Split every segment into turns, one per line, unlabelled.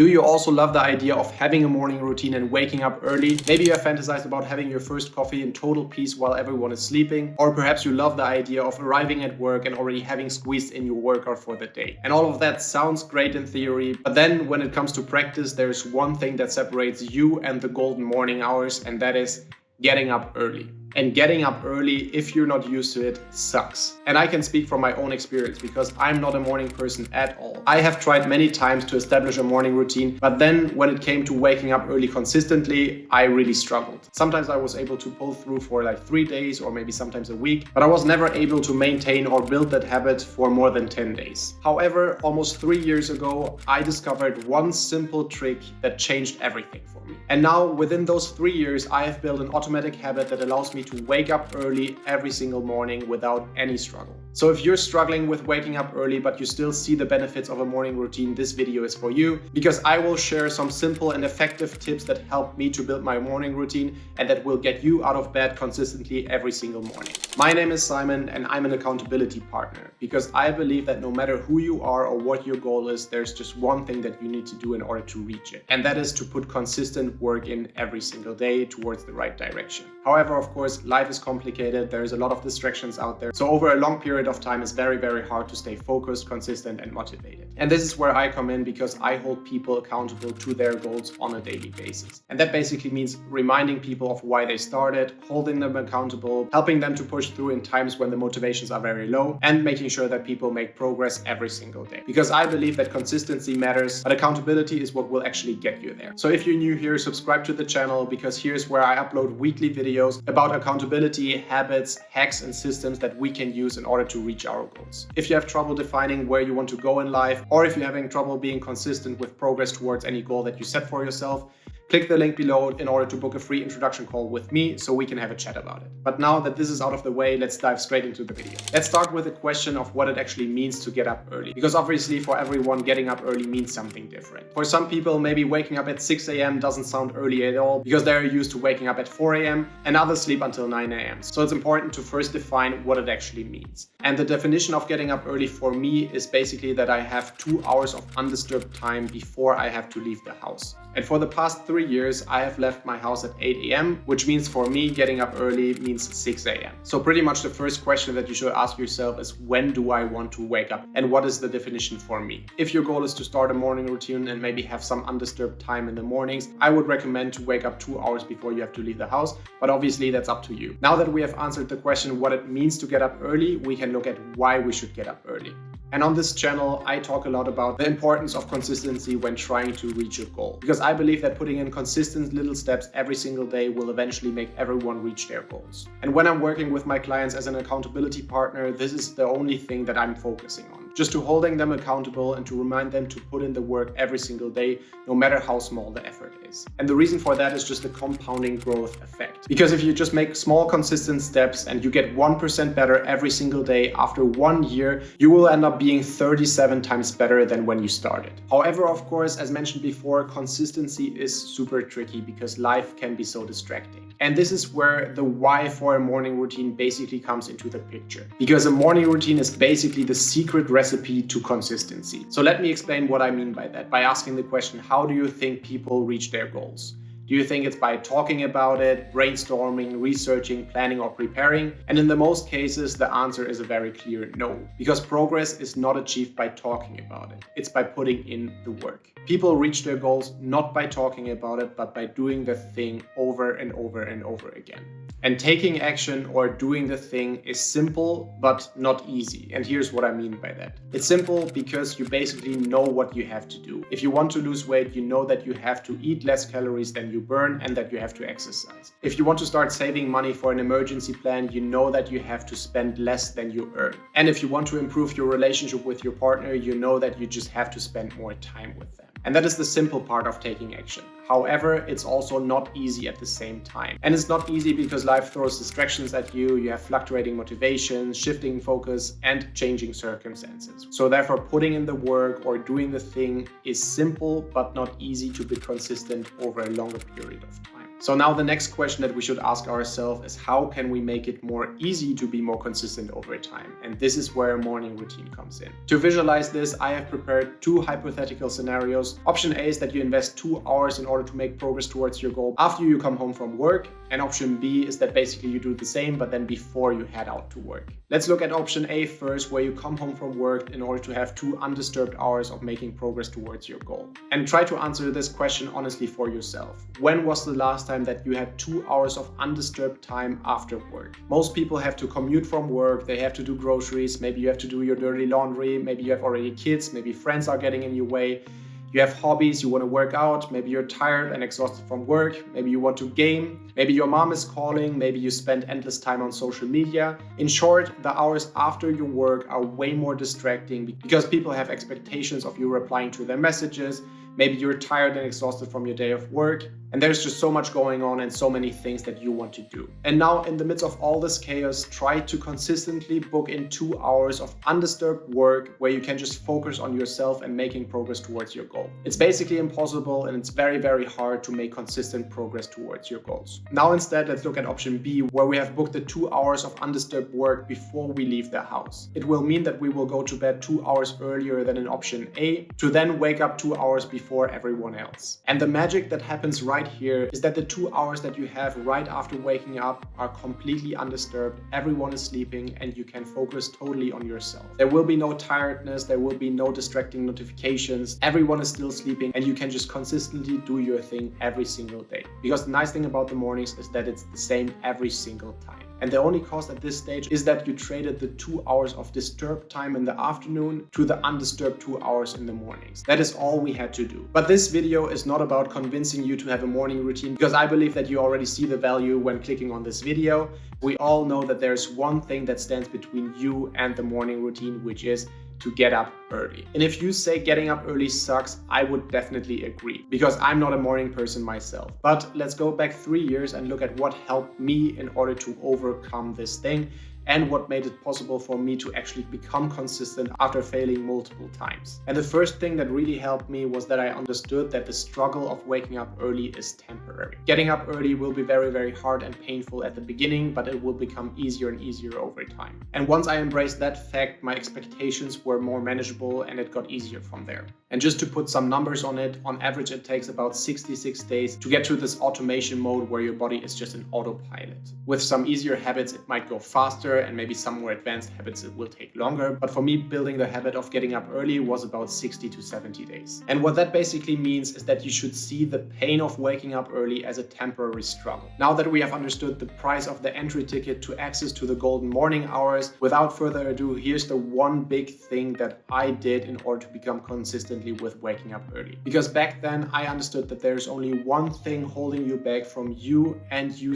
Do you also love the idea of having a morning routine and waking up early? Maybe you have fantasized about having your first coffee in total peace while everyone is sleeping. Or perhaps you love the idea of arriving at work and already having squeezed in your workout for the day. And all of that sounds great in theory, but then when it comes to practice, there's one thing that separates you and the golden morning hours, and that is getting up early. And getting up early, if you're not used to it, sucks. And I can speak from my own experience because I'm not a morning person at all. I have tried many times to establish a morning routine, but then when it came to waking up early consistently, I really struggled. Sometimes I was able to pull through for like 3 days or maybe sometimes a week, but I was never able to maintain or build that habit for more than 10 days. However, almost 3 years ago, I discovered one simple trick that changed everything for me. And now within those 3 years, I have built an automatic habit that allows me to wake up early every single morning without any struggle. So if you're struggling with waking up early but you still see the benefits of a morning routine, this video is for you, because I will share some simple and effective tips that help me to build my morning routine and that will get you out of bed consistently every single morning. My name is Simon and I'm an accountability partner, because I believe that no matter who you are or what your goal is, there's just one thing that you need to do in order to reach it, and that is to put consistent work in every single day towards the right direction. However, of course, life is complicated, there's a lot of distractions out there, so over a long period of time it's very hard to stay focused, consistent and motivated. And this is where I come in, because I hold people accountable to their goals on a daily basis. And that basically means reminding people of why they started, holding them accountable, helping them to push through in times when the motivations are very low, and making sure that people make progress every single day. Because I believe that consistency matters, but accountability is what will actually get you there. So if you're new here, subscribe to the channel, because here's where I upload weekly videos about accountability, habits, hacks and systems that we can use in order to reach our goals. If you have trouble defining where you want to go in life, or if you're having trouble being consistent with progress towards any goal that you set for yourself, click the link below in order to book a free introduction call with me so we can have a chat about it. But now that this is out of the way, let's dive straight into the video. Let's start with a question of what it actually means to get up early. Because obviously for everyone, getting up early means something different. For some people, maybe waking up at 6 a.m. doesn't sound early at all because they're used to waking up at 4 a.m. and others sleep until 9 a.m. So it's important to first define what it actually means. And the definition of getting up early for me is basically that I have 2 hours of undisturbed time before I have to leave the house. And for the past 3 years, I have left my house at 8 a.m., which means for me, getting up early means 6 a.m. So pretty much the first question that you should ask yourself is, when do I want to wake up? And what is the definition for me? If your goal is to start a morning routine and maybe have some undisturbed time in the mornings, I would recommend to wake up 2 hours before you have to leave the house, but obviously that's up to you. Now that we have answered the question what it means to get up early, we can look at why we should get up early. And on this channel, I talk a lot about the importance of consistency when trying to reach a goal. Because I believe that putting in consistent little steps every single day will eventually make everyone reach their goals. And when I'm working with my clients as an accountability partner, this is the only thing that I'm focusing on. Just to holding them accountable and to remind them to put in the work every single day, no matter how small the effort is. And the reason for that is just the compounding growth effect. Because if you just make small consistent steps and you get 1% better every single day, after 1 year, you will end up being 37 times better than when you started. However, of course, as mentioned before, consistency is super tricky because life can be so distracting. And this is where the why for a morning routine basically comes into the picture. Because a morning routine is basically the secret recipe to consistency. So let me explain what I mean by that, by asking the question, how do you think people reach their goals? Do you think it's by talking about it, brainstorming, researching, planning, or preparing? And in the most cases, the answer is a very clear no, because progress is not achieved by talking about it. It's by putting in the work. People reach their goals not by talking about it, but by doing the thing over and over and over again. And taking action or doing the thing is simple, but not easy. And here's what I mean by that. It's simple because you basically know what you have to do. If you want to lose weight, you know that you have to eat less calories than you burn and that you have to exercise. If you want to start saving money for an emergency plan, you know that you have to spend less than you earn. And if you want to improve your relationship with your partner, you know that you just have to spend more time with them. And that is the simple part of taking action. However, it's also not easy at the same time. And it's not easy because life throws distractions at you. You have fluctuating motivations, shifting focus, and changing circumstances. So therefore, putting in the work or doing the thing is simple, but not easy to be consistent over a longer period of time. So now the next question that we should ask ourselves is, how can we make it more easy to be more consistent over time? And this is where a morning routine comes in. To visualize this, I have prepared two hypothetical scenarios. Option A is that you invest 2 hours in order to make progress towards your goal after you come home from work. And option B is that basically you do the same, but then before you head out to work. Let's look at option A first, where you come home from work in order to have 2 undisturbed hours of making progress towards your goal. And try to answer this question honestly for yourself. When was the last time that you had 2 hours of undisturbed time after work? Most people have to commute from work, they have to do groceries, maybe you have to do your dirty laundry, maybe you have already kids, maybe friends are getting in your way. You have hobbies, you want to work out, maybe you're tired and exhausted from work, maybe you want to game, maybe your mom is calling, maybe you spend endless time on social media. In short, the hours after your work are way more distracting because people have expectations of you replying to their messages. Maybe you're tired and exhausted from your day of work, and there's just so much going on and so many things that you want to do. And now, in the midst of all this chaos, try to consistently book in 2 hours of undisturbed work where you can just focus on yourself and making progress towards your goal. It's basically impossible, and it's very, very hard to make consistent progress towards your goals. Now instead, let's look at option B, where we have booked the 2 hours of undisturbed work before we leave the house. It will mean that we will go to bed 2 hours earlier than in option A, to then wake up 2 hours before everyone else. And the magic that happens right here is that the 2 hours that you have right after waking up are completely undisturbed, everyone is sleeping, and you can focus totally on yourself. There will be no tiredness, there will be no distracting notifications, everyone is still sleeping, and you can just consistently do your thing every single day. Because the nice thing about the mornings is that it's the same every single time. And the only cost at this stage is that you traded the 2 hours of disturbed time in the afternoon to the undisturbed 2 hours in the mornings. That is all we had to do. But this video is not about convincing you to have a morning routine, because I believe that you already see the value when clicking on this video. We all know that there's one thing that stands between you and the morning routine, which is to get up early. And if you say getting up early sucks, I would definitely agree, because I'm not a morning person myself. But let's go back 3 years and look at what helped me in order to overcome this thing, and what made it possible for me to actually become consistent after failing multiple times. And the first thing that really helped me was that I understood that the struggle of waking up early is temporary. Getting up early will be very, very hard and painful at the beginning, but it will become easier and easier over time. And once I embraced that fact, my expectations were more manageable and it got easier from there. And just to put some numbers on it, on average it takes about 66 days to get to this automation mode where your body is just an autopilot. With some easier habits it might go faster, and maybe some more advanced habits it will take longer. But for me, building the habit of getting up early was about 60 to 70 days. And what that basically means is that you should see the pain of waking up early as a temporary struggle. Now that we have understood the price of the entry ticket to access to the golden morning hours, without further ado, here's the one big thing that I did in order to become consistently with waking up early. Because back then I understood that there's only one thing holding you back from you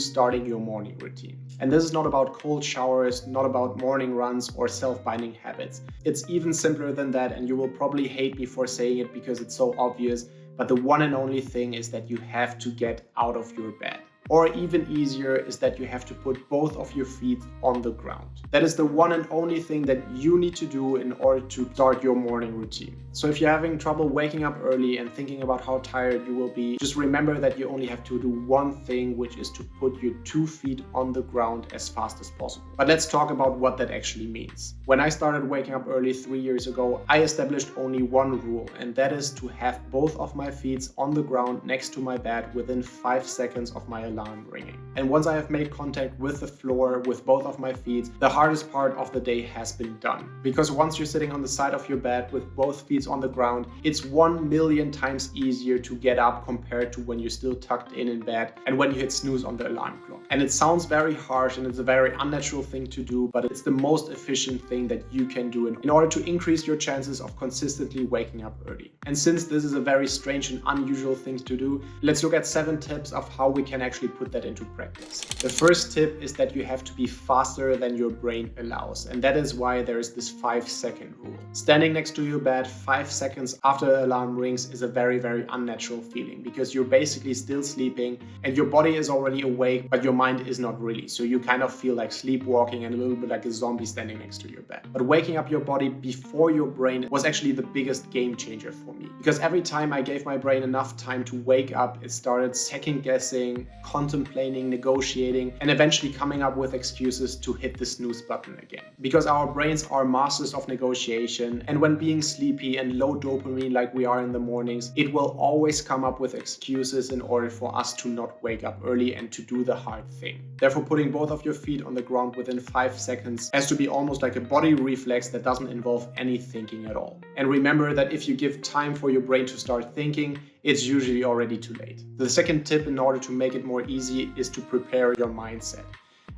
starting your morning routine. And this is not about cold showers, not about morning runs or self-binding habits. It's even simpler than that, and you will probably hate me for saying it because it's so obvious, but the one and only thing is that you have to get out of your bed. Or even easier is that you have to put both of your feet on the ground. That is the one and only thing that you need to do in order to start your morning routine. So if you're having trouble waking up early and thinking about how tired you will be, just remember that you only have to do one thing, which is to put your 2 feet on the ground as fast as possible. But let's talk about what that actually means. When I started waking up early 3 years ago, I established only one rule, and that is to have both of my feet on the ground next to my bed within 5 seconds of my alarm ringing. And once I have made contact with the floor with both of my feet, the hardest part of the day has been done. Because once you're sitting on the side of your bed with both feet on the ground, it's 1,000,000 times easier to get up compared to when you're still tucked in bed and when you hit snooze on the alarm clock. And it sounds very harsh and it's a very unnatural thing to do, but it's the most efficient thing that you can do in order to increase your chances of consistently waking up early. And since this is a very strange and unusual thing to do, let's look at 7 tips of how we can actually put that into practice. The first tip is that you have to be faster than your brain allows, and that is why there is this 5-second rule. Standing next to your bed 5 seconds after the alarm rings is a very, very unnatural feeling, because you're basically still sleeping and your body is already awake, but your mind is not really. So you kind of feel like sleepwalking and a little bit like a zombie standing next to your bed. But waking up your body before your brain was actually the biggest game changer for me, because every time I gave my brain enough time to wake up, it started second guessing, contemplating, negotiating, and eventually coming up with excuses to hit the snooze button again. Because our brains are masters of negotiation, and when being sleepy and low dopamine like we are in the mornings, it will always come up with excuses in order for us to not wake up early and to do the hard thing. Therefore, putting both of your feet on the ground within 5 seconds has to be almost like a body reflex that doesn't involve any thinking at all. And remember that if you give time for your brain to start thinking, it's usually already too late. The second tip in order to make it more easy is to prepare your mindset.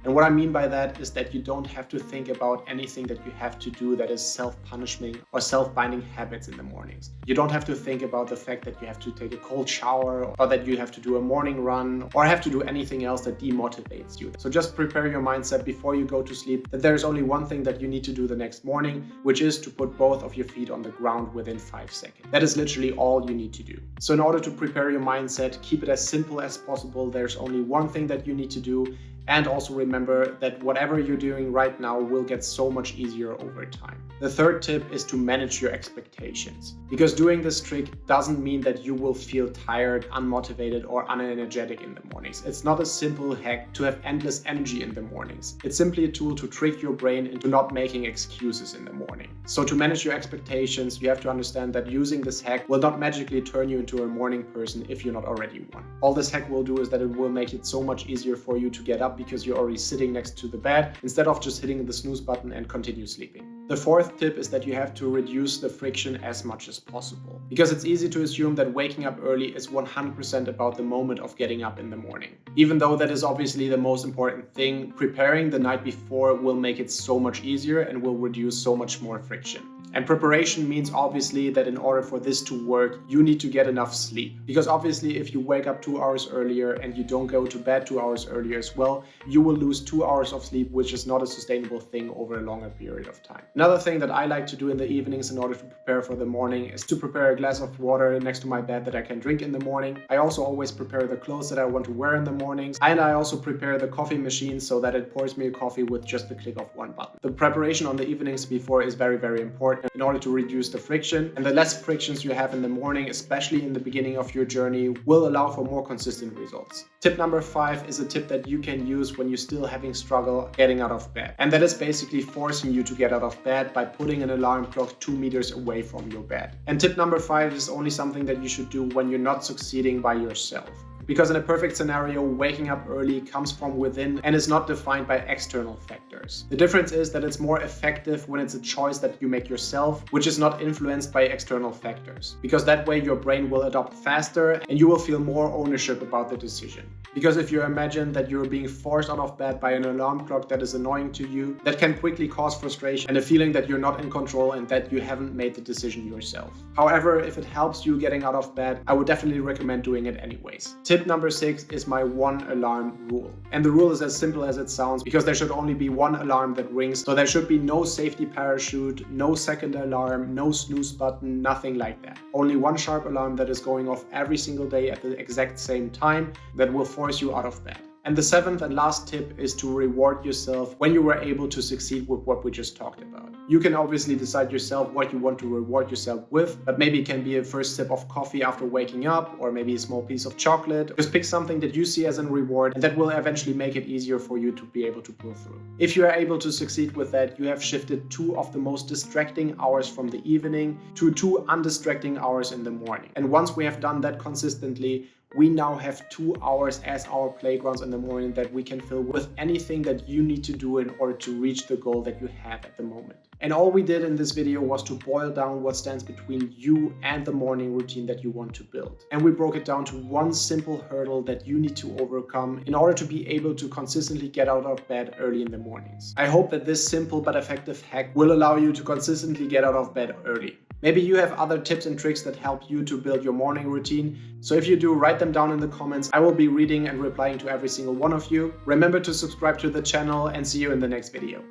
And what I mean by that is that you don't have to think about anything that you have to do that is self-punishing or self-binding habits in the mornings. You don't have to think about the fact that you have to take a cold shower or that you have to do a morning run or have to do anything else that demotivates you. So just prepare your mindset before you go to sleep that there's only one thing that you need to do the next morning, which is to put both of your feet on the ground within 5 seconds. That is literally all you need to do. So in order to prepare your mindset, keep it as simple as possible. There's only one thing that you need to do. And also remember that whatever you're doing right now will get so much easier over time. The third tip is to manage your expectations. Because doing this trick doesn't mean that you will feel tired, unmotivated, or unenergetic in the mornings. It's not a simple hack to have endless energy in the mornings. It's simply a tool to trick your brain into not making excuses in the morning. So to manage your expectations, you have to understand that using this hack will not magically turn you into a morning person if you're not already one. All this hack will do is that it will make it so much easier for you to get up because you're already sitting next to the bed instead of just hitting the snooze button and continue sleeping. The fourth tip is that you have to reduce the friction as much as possible. Because it's easy to assume that waking up early is 100% about the moment of getting up in the morning. Even though that is obviously the most important thing, preparing the night before will make it so much easier and will reduce so much more friction. And preparation means obviously that in order for this to work, you need to get enough sleep. Because obviously if you wake up 2 hours earlier and you don't go to bed 2 hours earlier as well, you will lose 2 hours of sleep, which is not a sustainable thing over a longer period of time. Another thing that I like to do in the evenings in order to prepare for the morning is to prepare a glass of water next to my bed that I can drink in the morning. I also always prepare the clothes that I want to wear in the mornings. And I also prepare the coffee machine so that it pours me a coffee with just the click of one button. The preparation on the evenings before is very, very important in order to reduce the friction. And the less frictions you have in the morning, especially in the beginning of your journey, will allow for more consistent results. Tip number 5 is a tip that you can use when you're still having struggle getting out of bed. And that is basically forcing you to get out of bed by putting an alarm clock 2 meters away from your bed. And tip number 5 is only something that you should do when you're not succeeding by yourself. Because in a perfect scenario, waking up early comes from within and is not defined by external factors. The difference is that it's more effective when it's a choice that you make yourself, which is not influenced by external factors. Because that way your brain will adopt faster and you will feel more ownership about the decision. Because if you imagine that you're being forced out of bed by an alarm clock that is annoying to you, that can quickly cause frustration and a feeling that you're not in control and that you haven't made the decision yourself. However, if it helps you getting out of bed, I would definitely recommend doing it anyways. Tip number 6 is my 1 alarm rule. And the rule is as simple as it sounds because there should only be 1 alarm that rings. So there should be no safety parachute, no second alarm, no snooze button, nothing like that. Only 1 sharp alarm that is going off every single day at the exact same time that will force you out of bed. And the 7th and last tip is to reward yourself when you were able to succeed with what we just talked about. You can obviously decide yourself what you want to reward yourself with, but maybe it can be a first sip of coffee after waking up, or maybe a small piece of chocolate. Just pick something that you see as a reward, and that will eventually make it easier for you to be able to pull through. If you are able to succeed with that, you have shifted 2 of the most distracting hours from the evening to 2 undistracting hours in the morning. And once we have done that consistently, we now have 2 hours as our playgrounds in the morning that we can fill with anything that you need to do in order to reach the goal that you have at the moment. And all we did in this video was to boil down what stands between you and the morning routine that you want to build. And we broke it down to 1 simple hurdle that you need to overcome in order to be able to consistently get out of bed early in the mornings. I hope that this simple but effective hack will allow you to consistently get out of bed early. Maybe you have other tips and tricks that help you to build your morning routine. So if you do, write them down in the comments. I will be reading and replying to every single one of you. Remember to subscribe to the channel and see you in the next video.